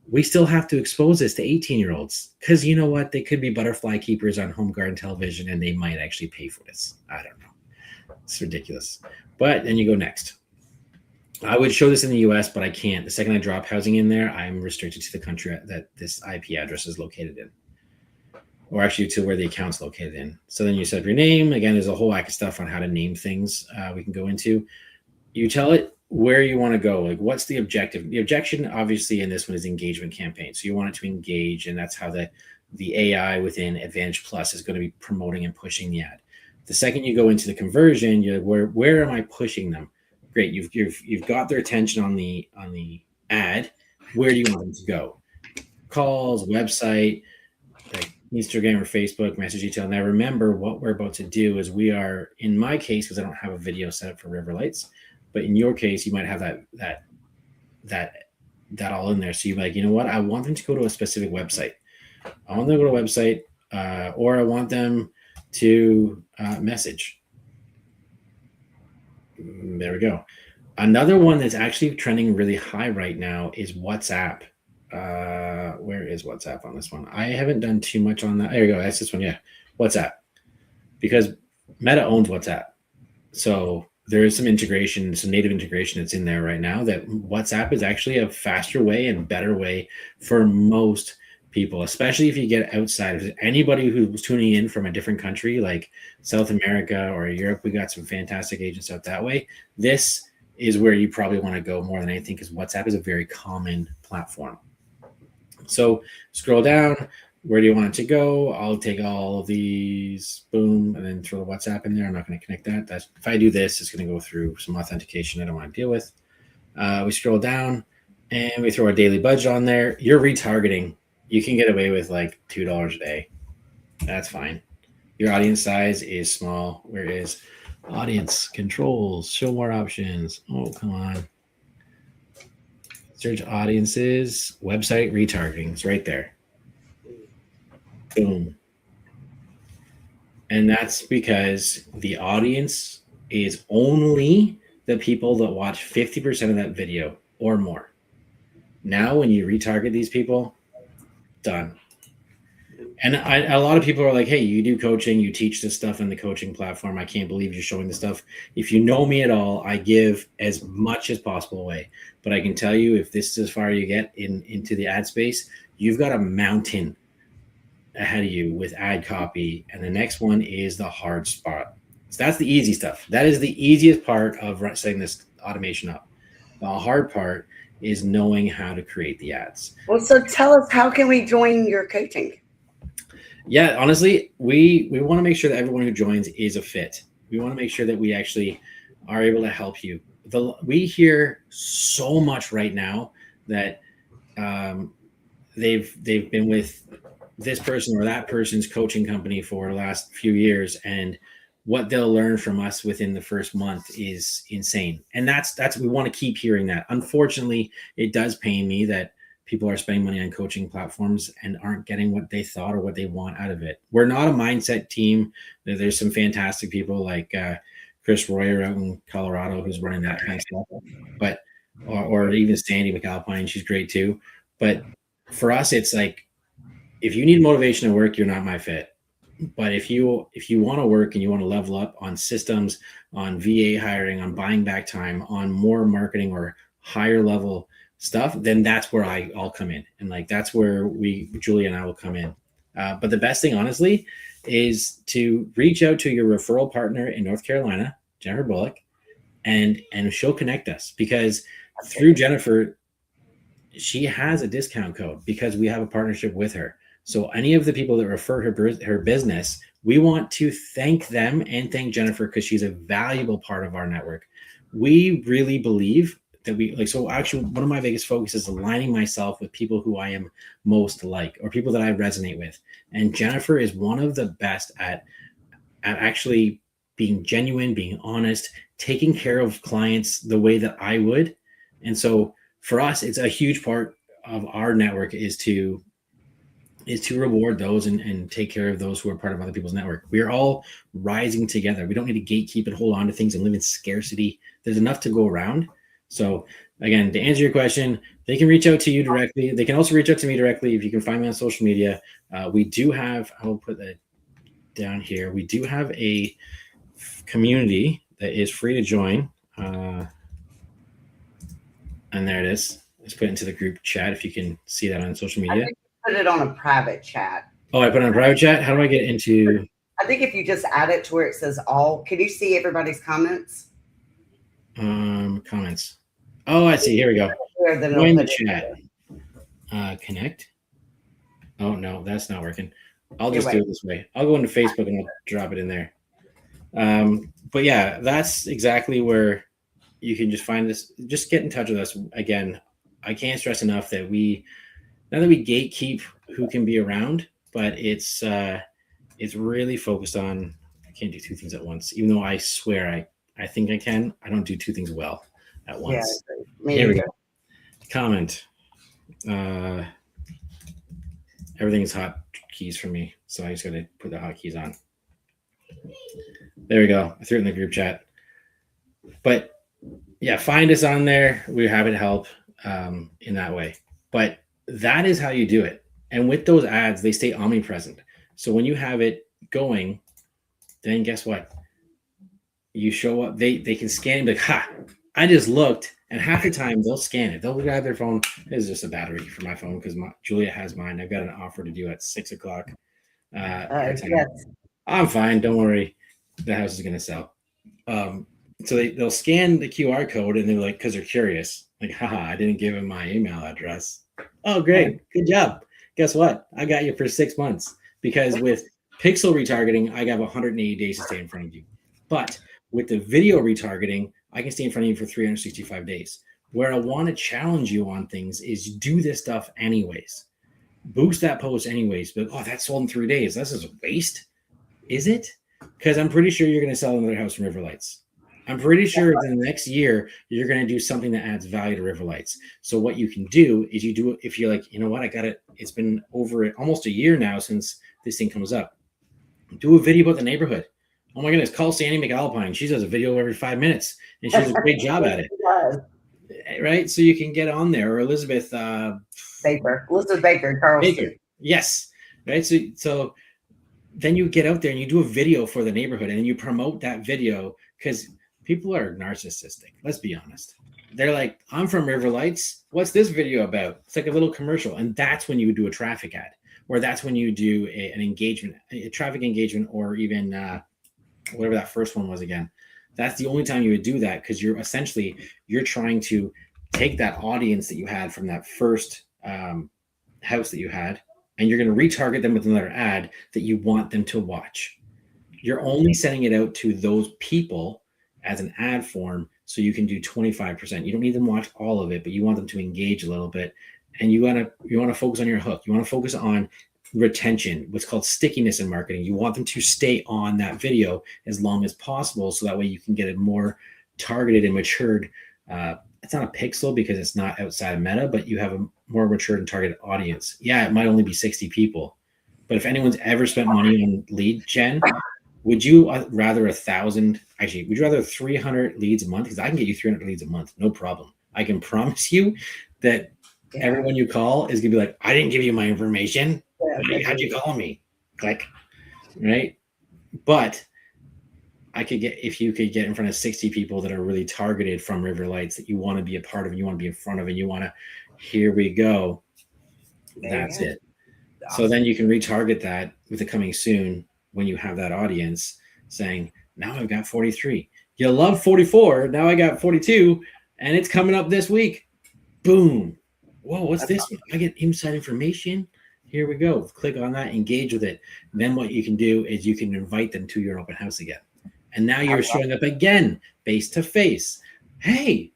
We still have to expose this to 18-year-olds, because you know what? They could be butterfly keepers on Home Garden television and they might actually pay for this. I don't know. It's ridiculous. But then you go next. I would show this in the US, but I can't. The second I drop housing in there, I'm restricted to the country that this IP address is located in, or actually to where the account's located in. So then you set up your name. Again, there's a whole whack of stuff on how to name things we can go into. You tell it where you want to go. Like, what's the objective? The objection, obviously, in this one is engagement campaign. So you want it to engage, and that's how the AI within Advantage Plus is going to be promoting and pushing the ad. The second you go into the conversion, you're where am I pushing them? Great, you've got their attention on the ad. Where do you want them to go? Calls, website, like Instagram or Facebook, message detail. Now remember, what we're about to do is we are, in my case, because I don't have a video set up for River Lights, but in your case, you might have that all in there. So you're like, you know what? I want them to go to a specific website. I want them to go to a website, or I want them to message. There we go. Another one that's actually trending really high right now is WhatsApp. Where is WhatsApp on this one? I haven't done too much on that. There you go. That's this one. Yeah. WhatsApp. Because Meta owns WhatsApp. So there is some integration, some native integration that's in there right now, that WhatsApp is actually a faster way and better way for most people, especially if you get outside. If anybody who's tuning in from a different country like South America or Europe, we got some fantastic agents out that way. This is where you probably want to go more than anything, because WhatsApp is a very common platform. So scroll down. Where do you want it to go? I'll take all of these, boom, and then throw the WhatsApp in there. I'm not going to connect that. If I do this, it's going to go through some authentication I don't want to deal with. We scroll down and we throw our daily budget on there. You're retargeting. You can get away with like $2 a day. That's fine. Your audience size is small. Where is audience controls? Show more options. Oh, come on. Search audiences, website retargeting. It's right there. Boom. And that's because the audience is only the people that watch 50% of that video or more. Now, when you retarget these people, done. And a lot of people are like, hey, you do coaching, you teach this stuff in the coaching platform. I can't believe you're showing this stuff. If you know me at all, I give as much as possible away. But I can tell you, if this is as far as you get into the ad space, you've got a mountain ahead of you with ad copy, and the next one is the hard spot. So that's the easy stuff. That is the easiest part of setting this automation up. The hard part is knowing how to create the ads. Well, so tell us, how can we join your coaching? Yeah, honestly, we want to make sure that everyone who joins is a fit. We want to make sure that we actually are able to help you. We hear so much right now that they've been with this person or that person's coaching company for the last few years, and what they'll learn from us within the first month is insane. And that's we want to keep hearing that. Unfortunately, it does pain me that people are spending money on coaching platforms and aren't getting what they thought or what they want out of it. We're not a mindset team. There's some fantastic people like Chris Royer out in Colorado who's running that kind of stuff, but or even Sandy McAlpine, she's great too. But for us, it's like, if you need motivation to work, you're not my fit. But if you want to work and you want to level up on systems, on VA hiring, on buying back time, on more marketing or higher level stuff, then that's where I'll come in. And like, that's where Julia and I will come in. But the best thing, honestly, is to reach out to your referral partner in North Carolina, Jennifer Bullock, and she'll connect us, because through Jennifer, she has a discount code because we have a partnership with her. So any of the people that refer her business, we want to thank them and thank Jennifer, because she's a valuable part of our network. We really believe that so actually one of my biggest focuses is aligning myself with people who I am most like, or people that I resonate with. And Jennifer is one of the best at actually being genuine, being honest, taking care of clients the way that I would. And so for us, it's a huge part of our network is to reward those and take care of those who are part of other people's network. We are all rising together. We don't need to gatekeep and hold on to things and live in scarcity. There's enough to go around. So again, to answer your question, they can reach out to you directly. They can also reach out to me directly if you can find me on social media. We do have, I'll put that down here. We do have a community that is free to join. And there it is. Let's put it into the group chat if you can see that on social media. I think you put it on a private chat. Oh, I put it on a private chat? How do I get into? I think if you just add it to where it says all, can you see everybody's comments? Comments. Oh, I see. Here we go. Join the chat. Connect. Oh, no, that's not working. I'll just do it this way. I'll go into Facebook and I'll drop it in there. But yeah, that's exactly where you can just find this. Just get in touch with us. Again, I can't stress enough that not that we gatekeep who can be around, but it's really focused on, I can't do two things at once, even though I swear I think I can. I don't do two things well at once. Yeah, here we go. Comment. Everything is hotkeys for me, so I just got to put the hotkeys on. There we go. I threw it in the group chat. But yeah, find us on there. We're happy to help in that way. But that is how you do it. And with those ads, they stay omnipresent. So when you have it going, then guess what? You show up, they can scan and be like, ha, I just looked. And half the time they'll scan it. They'll grab their phone. It's just a battery for my phone because Julia has mine. I've got an offer to do at 6:00. Yes. I'm fine. Don't worry. The house is going to sell. So they'll scan the QR code and they're like, because they're curious. Like, haha, I didn't give him my email address. Oh, great. Good job. Guess what? I got you for 6 months. Because with pixel retargeting, I got 180 days to stay in front of you. But with the video retargeting, I can stay in front of you for 365 days. Where I want to challenge you on things is do this stuff anyways. Boost that post anyways. But, oh, that sold in 3 days. This is a waste. Is it? Because I'm pretty sure you're going to sell another house from River Lights. I'm pretty sure in the next year, you're going to do something that adds value to River Lights. So what you can do is you do it if you're like, you know what, I got it. It's been over almost a year now since this thing comes up. Do a video about the neighborhood. Oh my goodness, call Sandy McAlpine. She does a video every 5 minutes, and she does a great job at it. Right? So you can get on there. Or Elizabeth Baker, Carlson. Baker. Yes. Right? So then you get out there and you do a video for the neighborhood, and you promote that video because people are narcissistic. Let's be honest. They're like, I'm from River Lights. What's this video about? It's like a little commercial. And that's when you would do a traffic ad. or that's when you do an engagement, a traffic engagement, or even whatever that first one was again. That's the only time you would do that, because you're trying to take that audience that you had from that first house that you had, and you're going to retarget them with another ad that you want them to watch. You're only sending it out to those people as an ad form, so you can do 25%. You don't need them to watch all of it, but you want them to engage a little bit. And you want to focus on your hook. You want to focus on retention, what's called stickiness in marketing. You want them to stay on that video as long as possible, so that way you can get a more targeted and matured, it's not a pixel because it's not outside of Meta, but you have a more matured and targeted audience. Yeah, it might only be 60 people, but if anyone's ever spent money on lead gen, would you rather 1,000? Actually, would you rather 300 leads a month? Because I can get you 300 leads a month, no problem. I can promise you that everyone you call is gonna be like, I didn't give you my information. How'd you call me? Click, right? But if you could get in front of 60 people that are really targeted from River Lights, that you want to be a part of, and you want to be in front of, and you want to, here we go. That's it. So then you can retarget that with the coming soon when you have that audience saying, now I've got 43. You love 44. Now I got 42, and it's coming up this week. Boom. Whoa, what's this one? I get inside information. Here we go. Click on that, engage with it. And then what you can do is you can invite them to your open house again. And now you're showing up again, face to face. Hey,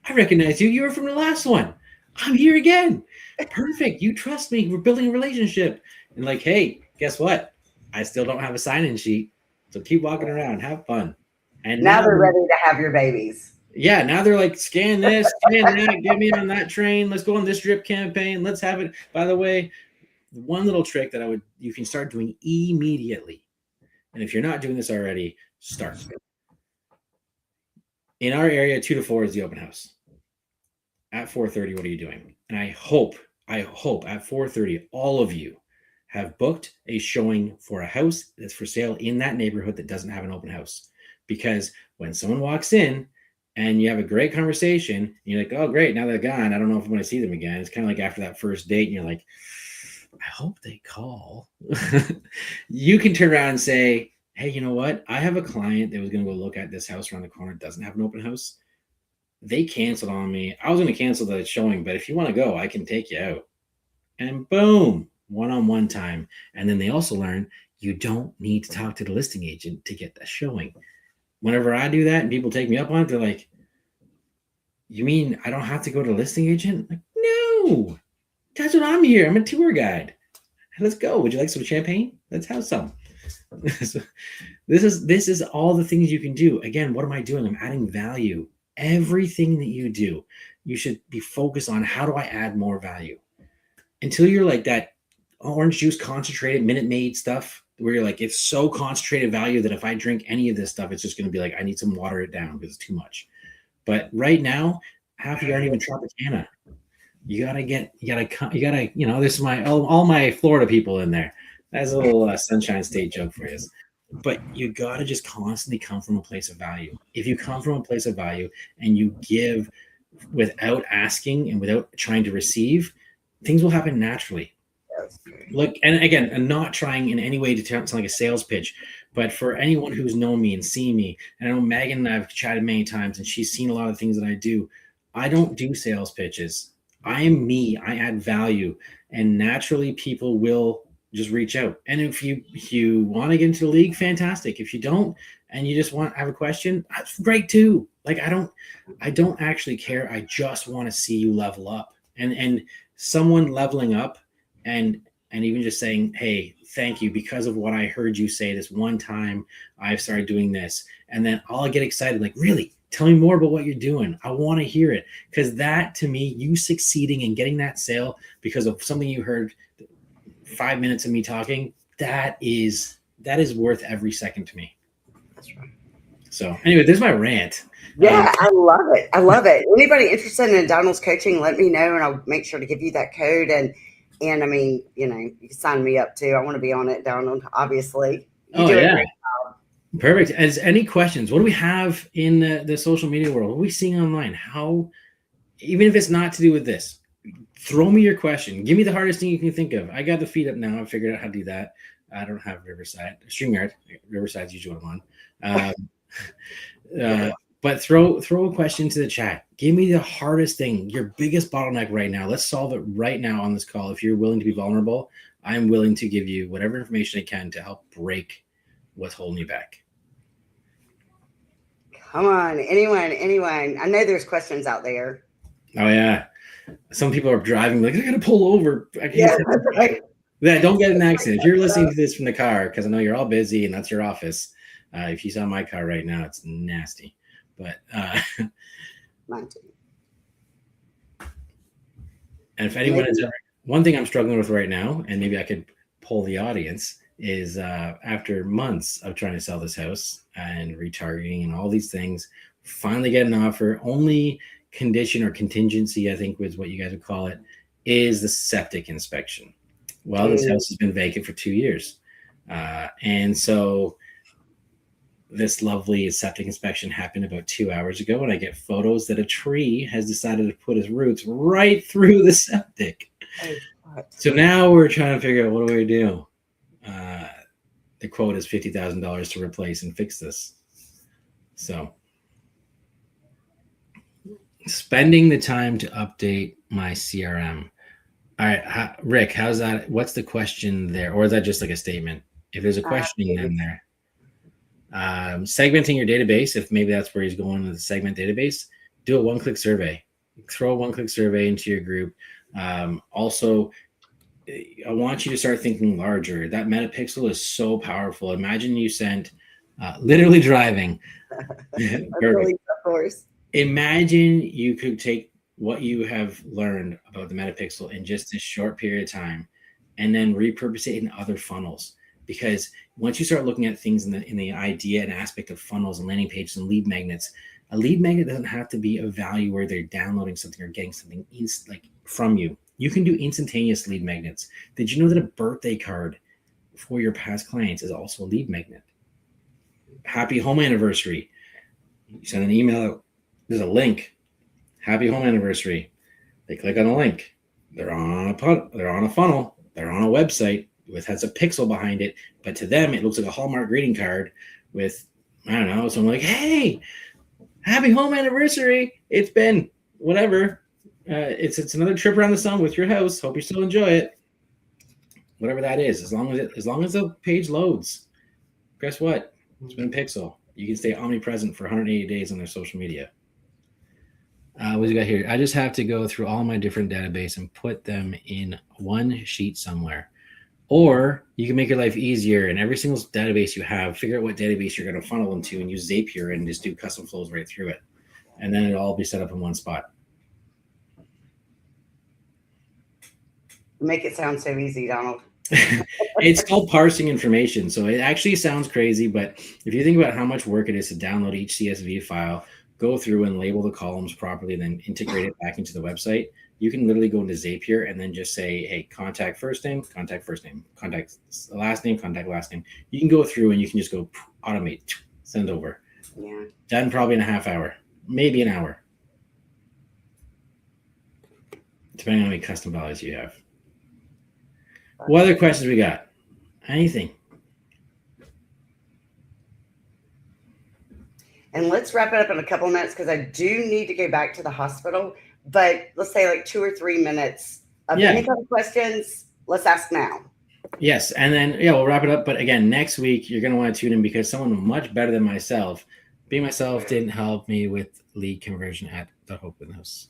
I recognize you. You were from the last one. I'm here again. Perfect. You trust me. We're building a relationship. And like, hey, guess what? I still don't have a sign-in sheet. So keep walking around. Have fun. And now they're ready to have your babies. Yeah, now they're like, scan this, scan that, get me on that train. Let's go on this drip campaign. Let's have it. By the way, one little trick that you can start doing immediately. And if you're not doing this already, start. In our area, 2 to 4 is the open house. At 4:30, what are you doing? And I hope at 4:30, all of you have booked a showing for a house that's for sale in that neighborhood that doesn't have an open house. Because when someone walks in and you have a great conversation, and you're like, oh, great, now they're gone. I don't know if I'm going to see them again. It's kind of like after that first date, and you're like, I hope they call. You can turn around and say, hey, you know what? I have a client that was going to go look at this house around the corner. It doesn't have an open house. They canceled on me. I was going to cancel the showing, but if you want to go, I can take you out. And boom, one-on-one time. And then they also learn you don't need to talk to the listing agent to get the showing. Whenever I do that and people take me up on it, they're like, you mean I don't have to go to the listing agent? Like, no, that's what I'm here. I'm a tour guide. Let's go. Would you like some champagne? Let's have some. So this is all the things you can do. Again, what am I doing? I'm adding value. Everything that you do, you should be focused on, how do I add more value? Until you're like that orange juice concentrated Minute Maid stuff, where you're like, it's so concentrated value that if I drink any of this stuff, it's just going to be like, I need some water it down because it's too much. But right now, half of you aren't even Tropicana. You gotta, this is all my Florida people in there. That's a little Sunshine State joke for you. But you gotta just constantly come from a place of value. If you come from a place of value and you give without asking and without trying to receive, things will happen naturally. Look, and again, I'm not trying in any way to sound like a sales pitch, but for anyone who's known me and seen me, and I know Megan and I've chatted many times, and she's seen a lot of things that I do. I don't do sales pitches. I am me. I add value, and naturally, people will just reach out. And if you want to get into the league, fantastic. If you don't, and you just want to have a question, that's great too. Like I don't actually care. I just want to see you level up, and someone leveling up, and even just saying, hey, thank you, because of what I heard you say this one time, I've started doing this. And then I'll get excited, like, really, tell me more about what you're doing. I want to hear it. Because that, to me, you succeeding and getting that sale because of something you heard 5 minutes of me talking, that is worth every second to me. That's right. So anyway, there's my rant. Yeah, I love it. I love it. Anybody interested in Donald's coaching, let me know, and I'll make sure to give you that code. And I mean, you can sign me up too. I want to be on it, Donald, obviously. You do a great job. Perfect. As any questions, what do we have in the social media world? What are we seeing online? How, even if it's not to do with this, throw me your question. Give me the hardest thing you can think of. I got the feed up now. I figured out how to do that. I don't have Riverside. StreamYard. Riverside's usually what I'm on. But throw a question to the chat. Give me the hardest thing, your biggest bottleneck right now. Let's solve it right now on this call. If you're willing to be vulnerable, I'm willing to give you whatever information I can to help break what's holding you back. Come on, anyone. I know there's questions out there. Oh yeah, some people are driving like I gotta pull over. I can't. Yeah, that's right. Yeah, don't get in an accident. If you're listening to this from the car, because I know you're all busy and that's your office. If you saw my car right now, it's nasty. But Mine too. And if anyone is ever, one thing I'm struggling with right now, and maybe I could poll the audience, is after months of trying to sell this house and retargeting and all these things, finally get an offer. Only condition or contingency, I think was what you guys would call it, is the septic inspection. Well, this house has been vacant for 2 years. And so this lovely septic inspection happened about 2 hours ago, and I get photos that a tree has decided to put its roots right through the septic. So now we're trying to figure out, what do we do? The quote is $50,000 to replace and fix this. So spending the time to update my CRM. All right, Rick, how's that? What's the question there? Or is that just like a statement? If there's a question in there. Segmenting your database, if maybe that's where he's going with the segment database, do a one-click survey. Throw a one-click survey into your group. Also, I want you to start thinking larger. That metapixel is so powerful. Imagine you sent, literally driving. Really, of course. Imagine you could take what you have learned about the metapixel in just a short period of time and then repurpose it in other funnels. Because once you start looking at things in the idea and aspect of funnels and landing pages and lead magnets, a lead magnet doesn't have to be a value where they're downloading something or getting something from you. You can do instantaneous lead magnets. Did you know that a birthday card for your past clients is also a lead magnet? Happy home anniversary. You send an email, there's a link. Happy home anniversary. They click on the link. They're on a funnel. They're on a website. With has a pixel behind it, but to them it looks like a Hallmark greeting card with, I don't know, so I'm like, hey, happy home anniversary. It's been whatever. It's another trip around the sun with your house. Hope you still enjoy it. Whatever that is, as long as the page loads, guess what? It's been a pixel. You can stay omnipresent for 180 days on their social media. What do you got here? I just have to go through all my different database and put them in one sheet somewhere. Or you can make your life easier, and every single database you have, figure out what database you're going to funnel into and use Zapier and just do custom flows right through it. And then it'll all be set up in one spot. Make it sound so easy, Donald. It's called parsing information. So it actually sounds crazy, but if you think about how much work it is to download each CSV file, go through and label the columns properly, then integrate it back into the website, you can literally go into Zapier and then just say, hey, contact first name, contact last name, contact last name. You can go through and you can just go automate, send over. Yeah. Done probably in a half hour, maybe an hour, depending on how many custom values you have. What other questions we got? Anything? And let's wrap it up in a couple of minutes because I do need to go back to the hospital. But let's say like 2 or 3 minutes of any kind of questions. Let's ask now. Yes. And then, we'll wrap it up. But again, next week, you're going to want to tune in because someone much better than myself, being myself, didn't help me with lead conversion at the Open House.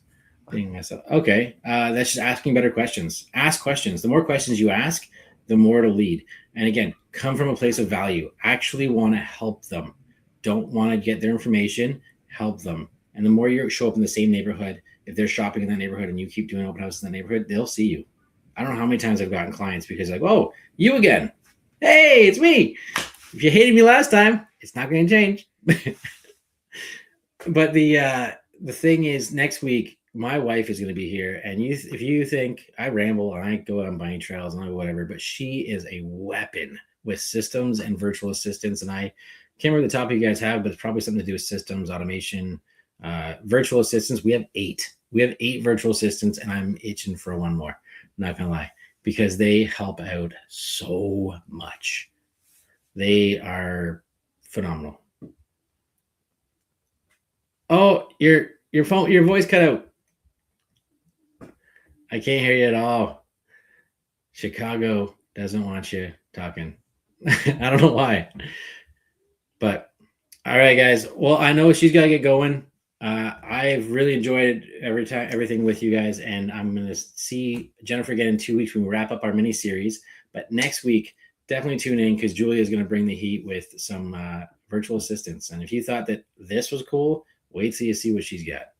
Being myself. Okay. That's just asking better questions. Ask questions. The more questions you ask, the more it'll lead. And again, come from a place of value. Actually want to help them. Don't want to get their information. Help them. And the more you show up in the same neighborhood, if they're shopping in that neighborhood and you keep doing open houses in that neighborhood, they'll see you. I don't know how many times I've gotten clients because like, oh, you again. Hey, it's me. If you hated me last time, it's not going to change. But the thing is, next week, my wife is going to be here. And if you think I ramble and I go on bunny trails and I whatever, but she is a weapon with systems and virtual assistants. And I can't remember the topic you guys have, but it's probably something to do with systems, automation, virtual assistants. We have 8. We have 8 virtual assistants, and I'm itching for one more. Not gonna lie, because they help out so much. They are phenomenal. Oh, your voice cut out. I can't hear you at all. Chicago doesn't want you talking. I don't know why. But all right, guys. Well, I know she's got to get going. I've really enjoyed everything with you guys, and I'm going to see Jennifer again in 2 weeks when we wrap up our mini series. But next week, definitely tune in because Julia is going to bring the heat with some virtual assistants. And if you thought that this was cool, wait till you see what she's got.